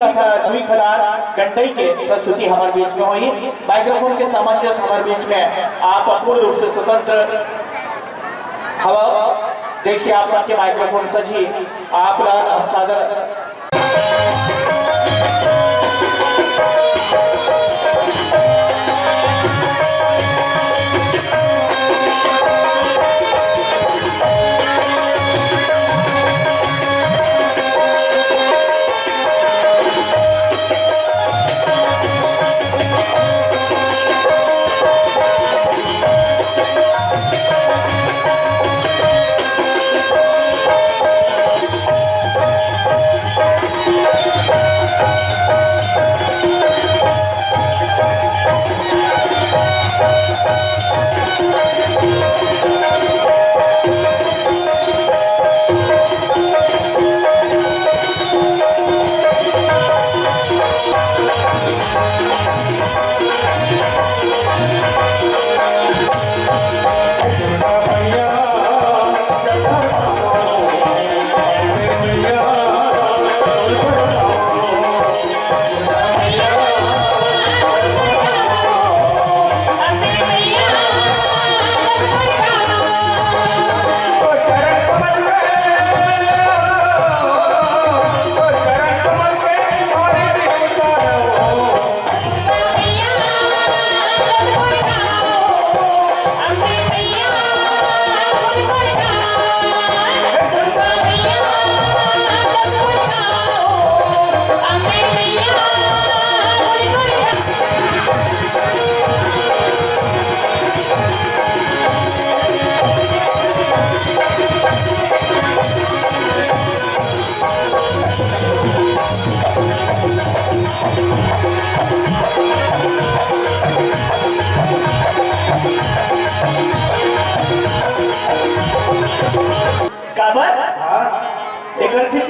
छवि खदार गंडई के प्रस्तुति हमारे बीच में हुई। माइक्रोफोन के सामंजस्य हमारे बीच में आप पूर्ण रूप से स्वतंत्र हवा जैसे आपके माइक्रोफोन सजी आप हम सादर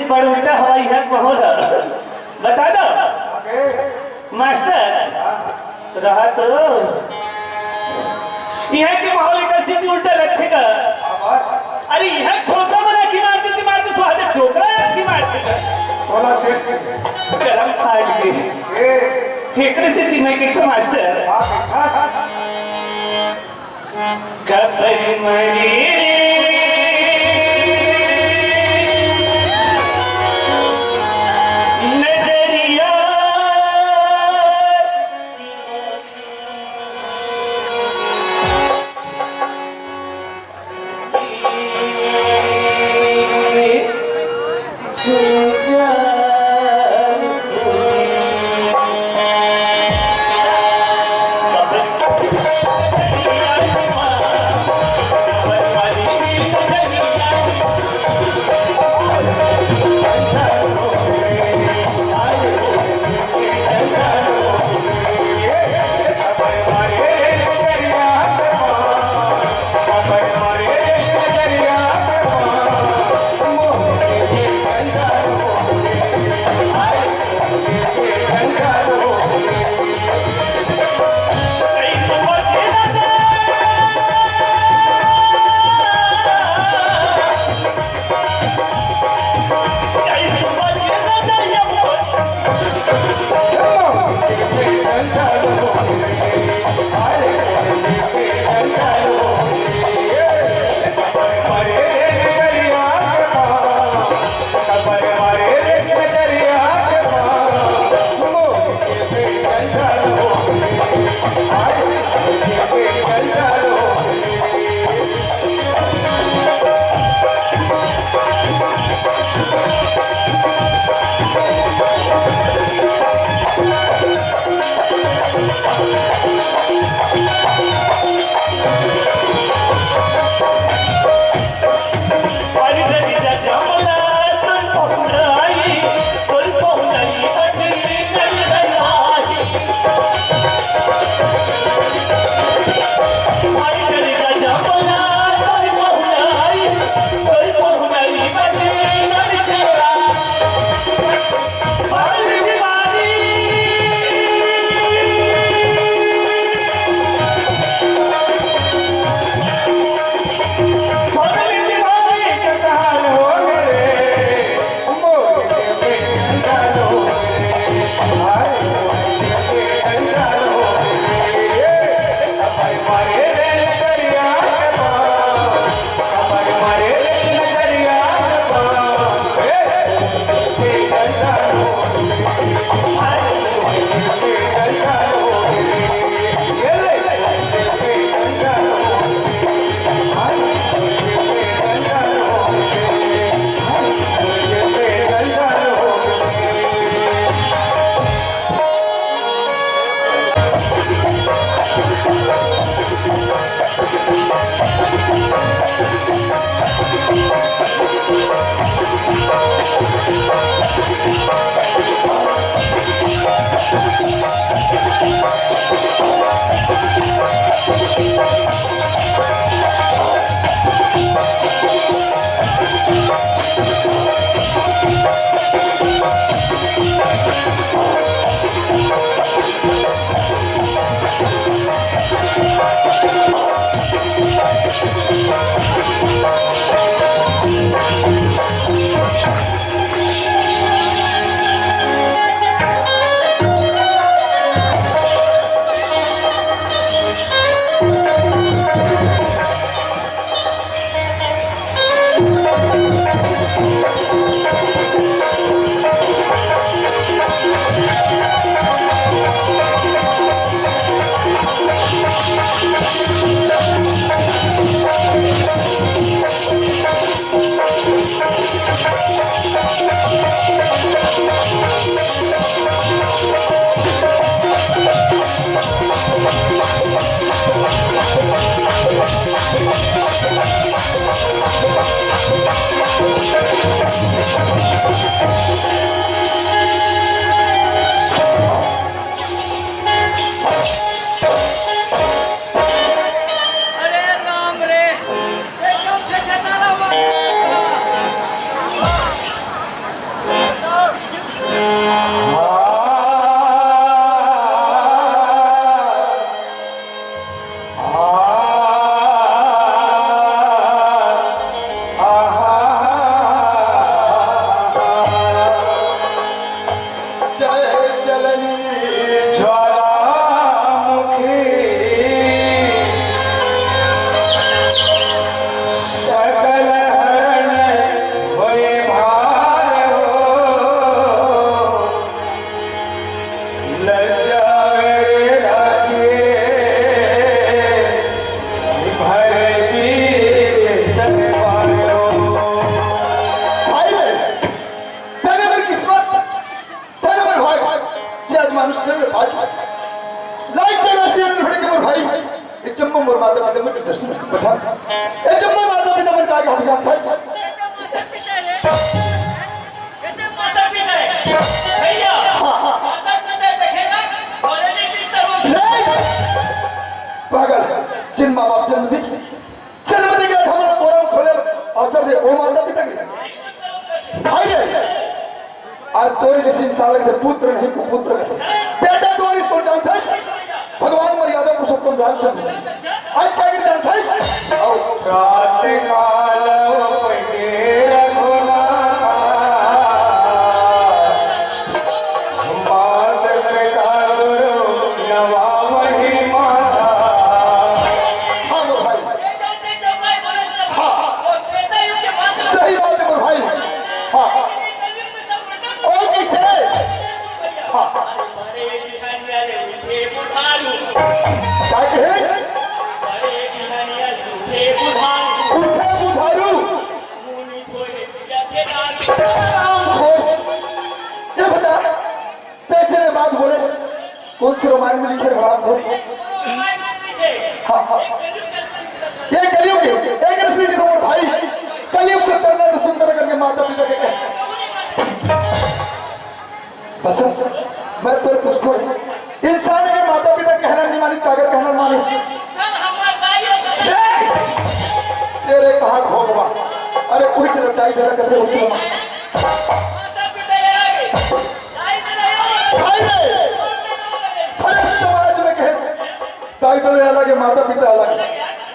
बड़ उल्टा हवाई है माहौल बता दो मास्टर रहा तो यह के माहौल का स्थिति उल्टा रखेगा। अरे यह छोटा बना की मारते स्वाद ठोकरा की मारते गरम फाट के एक स्थिति में के मास्टर कपड़ी मरी जिन माँ बाप जन्म दिस जन्म दे गया हमारा कोरम खोले अवसर दे ओ माता पिता के भाई आज तोरे जैसे इंसान लगते पुत्र नहीं कुपुत्र बेटा तो इसको जानता है भगवान मर्यादा पुरुषोत्तम रामचंद्र जी आज क्या कर जानता है और रात काल पजे रघुना मात पिता गुरु नवा महिमा सही बात है भाई हाँ और किसे हाँ ये बता तेरे बात बोले कौन से रोमान में लिखे राम को हाँ ये कलयुग है एक रश्मि की उम्र भाई कलयुग से तरना तो सुंदर करके माता पिता के कहे बस मैं तो पूछता हूँ इंसान के माता पिता कहना नहीं मानी तागर कहना माने तेरे कहा भोगवा अरे कुछ रचाई देना करते कुछ अरे समाज में कहे दाई दले अलग है माता पिता अलग है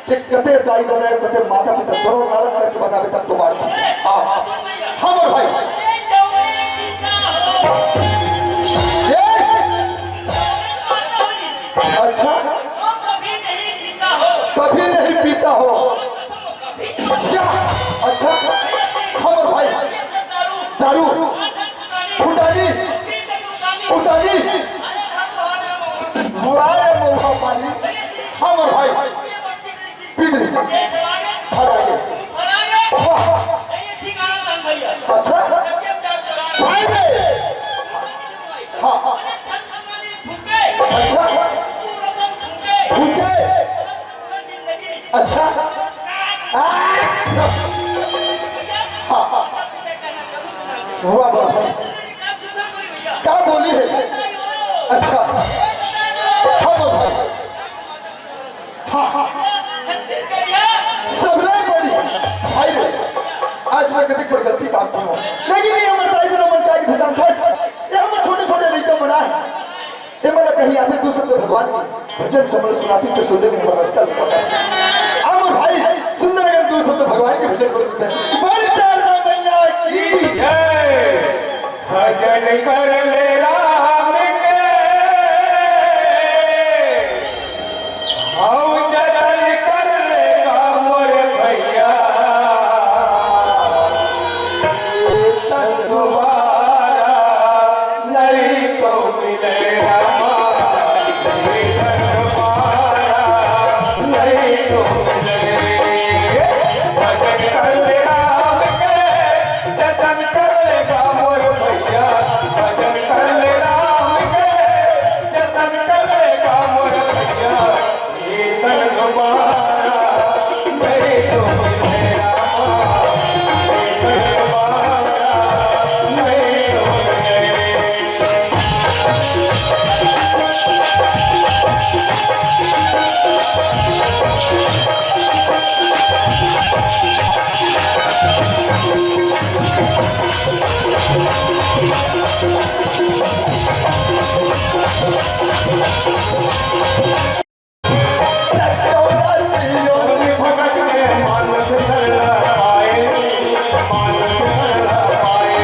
कि कते दाई दले कते माता पिता दोनों अलग करके बतावे तब तो बात हम और भाई अच्छा कभी नहीं पीता हो अच्छा हम और भाई दारू फुटानी फुटानी मुरारे मुहा पानी हम और भाई पीने से अच्छा भाई हाँ अच्छा हुआ बात क्या बोली है अच्छा सब बड़ी भाई आज मैं कभी कोई गलती काम नहीं हूँ लेकिन ये हमारे दाई दिन हमारे दाई ध्यान था ये हमारे छोटे छोटे नहीं भगवान की भजन समझ सुनाती तो सुंदर के हमारा रास्ता बताता और भाई सुंदर अगर दो शब्द भगवान के भजन कर देते हैं बोल शारदा मैया की जय भजन कर ले राम के हऊ जतन कर लेगा मोर भैया दोबारा नहीं तो मिलेगा नहीं तो मिलेगा भजन कर ले राम के जतन कर लेगा मोर भैया भजन कर ले राम के जतन कर लेगा मोर भैया कीर्तन दोबारा नहीं तो मिलेगा कीर्तन दोबारा नहीं तो मिलेगा भगत के मानस धर पाए मानस धर पाए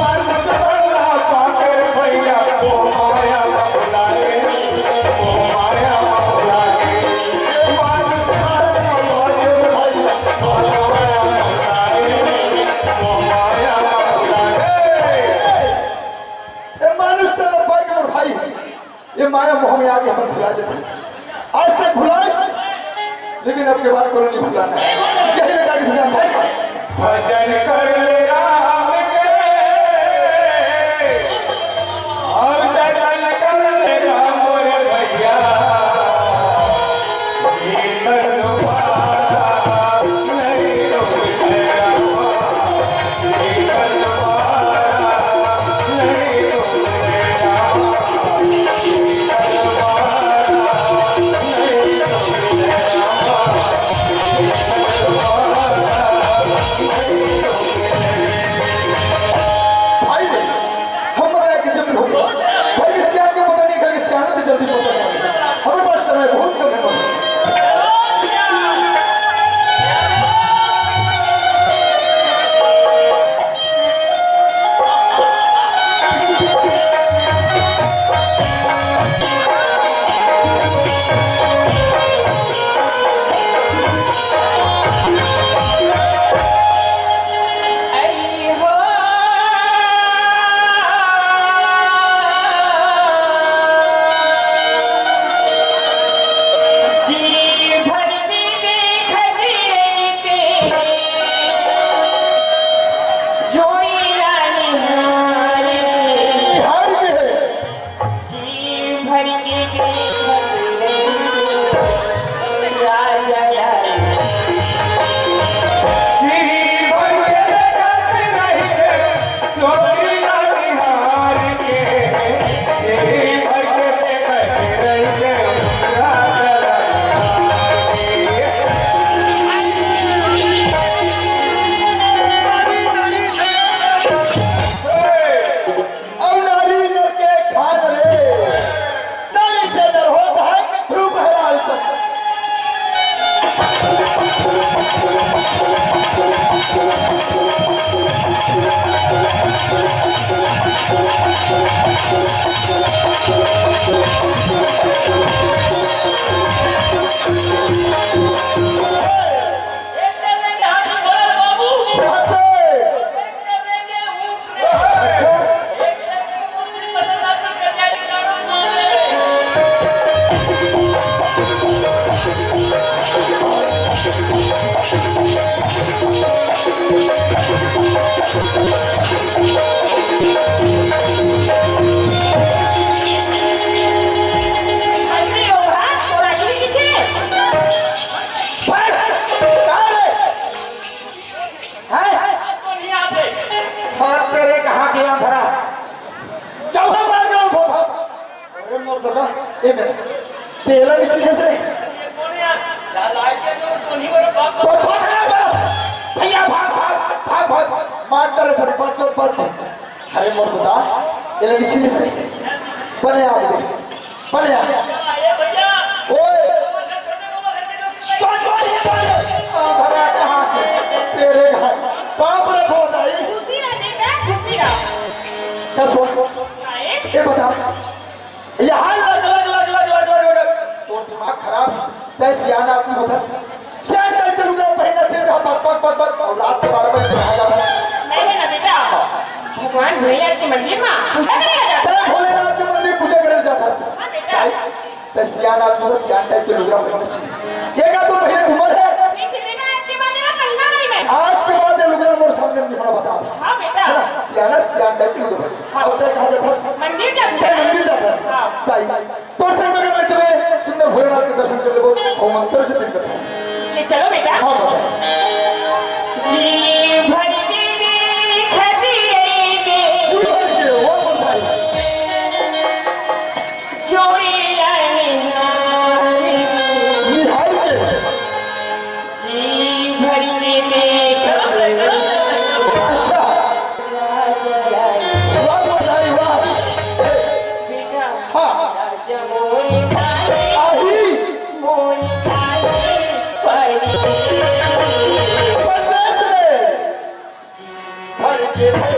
मानस धर पाकर भैया को माया बुलाए को माया बुलाए मानस धर भैया को माया बुलाए को माया बुलाए ये मानुष तो भाई और भाई ये माया मोह में आके हम भुला जाते हैं आज तक भुलाइस लेकिन अब के बाद तो नहीं भुलाना यही लगा कि भजन बस भजन कर ले राम के और जतन कर लेगा मोर भैया कीर्तन दोबारा नहीं तो मिलेगा कीर्तन दोबारा नहीं तो मिलेगा कीर्तन दोबारा नहीं तो मिलेगा भाई हमारा कि जब हो भाई के सियान के पता नहीं कि सियान तो जल्दी पता नहीं हमारे पास समय बहुत कम है बिहार के है और नारी नर के खान रे नारी से नर हो भाई के ध्रुव है सब ए मेरे तेला नीचे कैसे भैया भाग भाग भाग भाग मार डाले सर पांच अरे मोर बता तेला नीचे कैसे बने आप देख बड़े ओए भरा कहाँ तेरे घर बाप रखो दाई ये बता यहाँ लग तो दिमाग खराब है तय सियाना आदमी होता शायद तय तेलुगु पहनना चाहिए था पक और रात के 12 बजे आ जाता नहीं ना बेटा भगवान भोलेनाथ के मंदिर में पूजा करेगा जाता तय भोलेनाथ के मंदिर पूजा करे जाता है तय सियाना आदमी होता सियान तय तेलुगु पहनना चाहिए ये का तो पहले उम्र है आज के बाद तेलुगु मोर सामने नहीं होना बता हां बेटा सियाना सियान तय तेलुगु अब तय कहा जाता मंदिर जाता मंदिर जाता ताई तो से मगर में चले सुंदर भोलेनाथ के दर्शन कर लेबो ओ मंत्र से दिक्कत है ये चलो बेटा हां बता जी भक्ति खजी के जीवन के वो बताई जोड़ी आई निहाल के जी भक्ति में अच्छा वाह बताई वाह बेटा हां जमोरी आही मोरी परी परदेश में भर के भर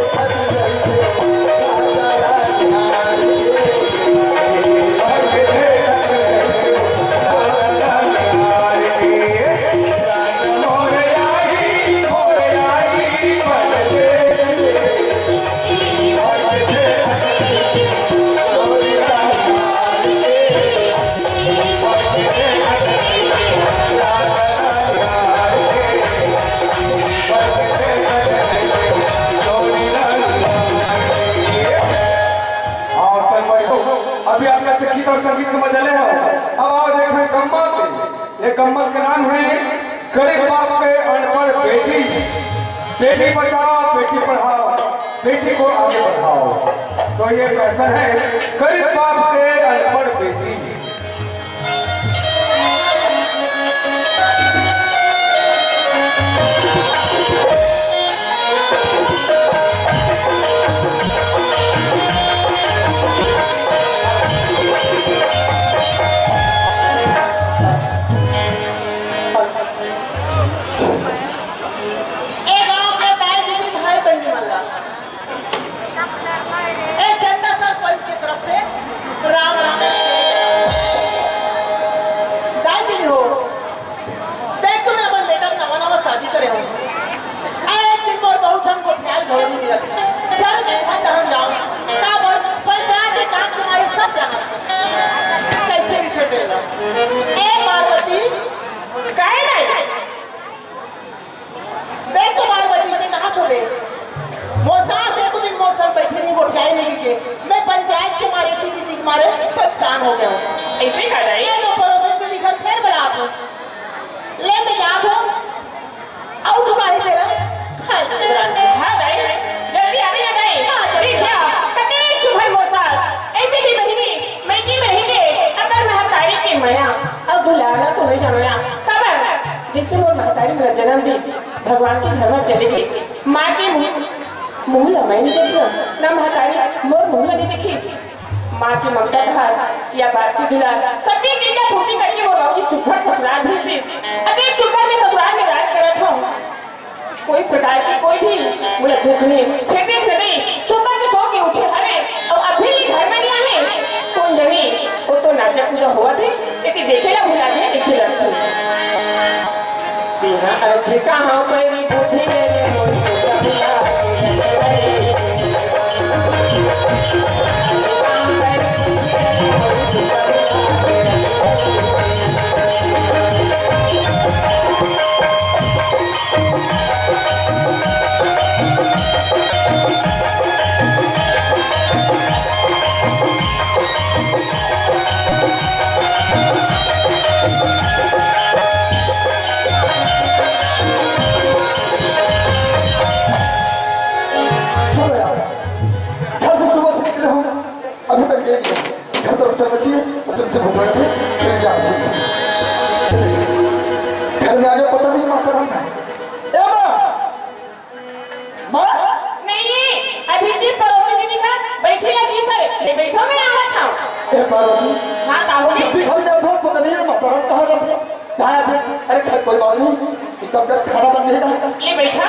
अभी आपका संगीत और संगीत का मजा ले अब आओ देखें कम्बल पे ये कम्बल का नाम है गरीब बाप के अनपढ़ बेटी बेटी बचाओ बेटी पढ़ाओ बेटी को आगे बढ़ाओ तो ये कैसा है गरीब बाप के अनपढ़ बेटी मैं पंचायत के मारे दीदी के मारे परेशान हो गया हूँ। ऐसे कर रही ये तो पड़ोसन पे लिखल फिर बरात हूँ ले मैं याद हूँ और तुम्हारी मेरा हाय बरात हाँ भाई जल्दी आने लगा है ठीक है कते सुबह मोसास ऐसे भी महीने महीने महीने अगर महतारी के मया अब बुलाना तो नहीं जानो तब जैसे मोर महतारी मेरा जन्म दिन भगवान के घर में चली गई माँ के मुँह लमाई नहीं देखियो ना महतारी मोर मुँह नहीं देखी माँ की ममता भास या बाप की दुलार सभी चीजें पूर्ति करके वो बाबू सुखर ससुराल भेज दी अब एक सुखर में ससुराल में राज करत हूँ कोई प्रकार की कोई भी मुझे दुख नहीं फिर देख नहीं सुबह के सो के उठे हवे और अभी भी घर में नहीं आने कौन जनी वो तो नाचक कूदा हुआ थे लेकिन देखे ना भुला गया ऐसे लगती बिना अच्छे कहाँ पर बुद्धि मेरे से घूमने में फिर जा घर में आगे पता नहीं माता राम है ए माँ नहीं अभी जी पड़ोसी ने दिखा बैठी लगी सर ये बैठो मैं आ रहा था ए पार्वती हाँ ताऊ जब भी घर में आता हूँ पता नहीं है माता रानी कहाँ रहती है कहाँ आते हैं? अरे खैर कोई बात नहीं कब तक खाना बन जाएगा ले बैठा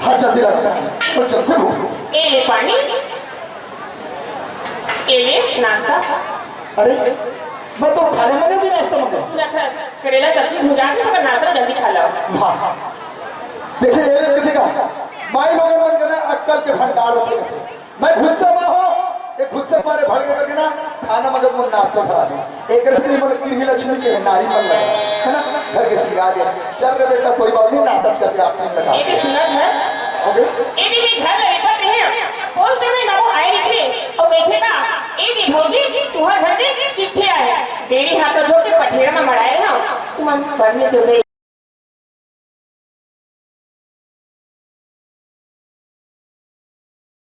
हाँ जल्दी लगता है और जब से भूख ये ले पानी ये ले नाश्ता अरे मैं तो खाने में भी नाश्ता मंगा सुना था करेला सब्जी भुजा के मगर नाश्ता जल्दी खा लो हाँ देखिए ये लोग देखा माई लोगों मन करना अक्कल के भंडार होते हैं मैं गुस्से में हो एक गुस्से मारे भड़के करके ना खाना मगर मुझे नाश्ता खा दे एक रस्ते मतलब किरही लक्ष्मी के नारी मन लगा है ना घर के सिंगार दिया चल रे बेटा कोई बात नहीं नाश्ता करके आपने लगा ये भी सुना था ओके ये भी घर में रिपोर्ट है पोस्ट में बाबू आए निकले और बैठे का ये भी भौजी तुम्हारे घर में चिट्ठी आया तेरी हाथों छोड़ के पठेड़ में मराए ना तुम पढ़ने तो गई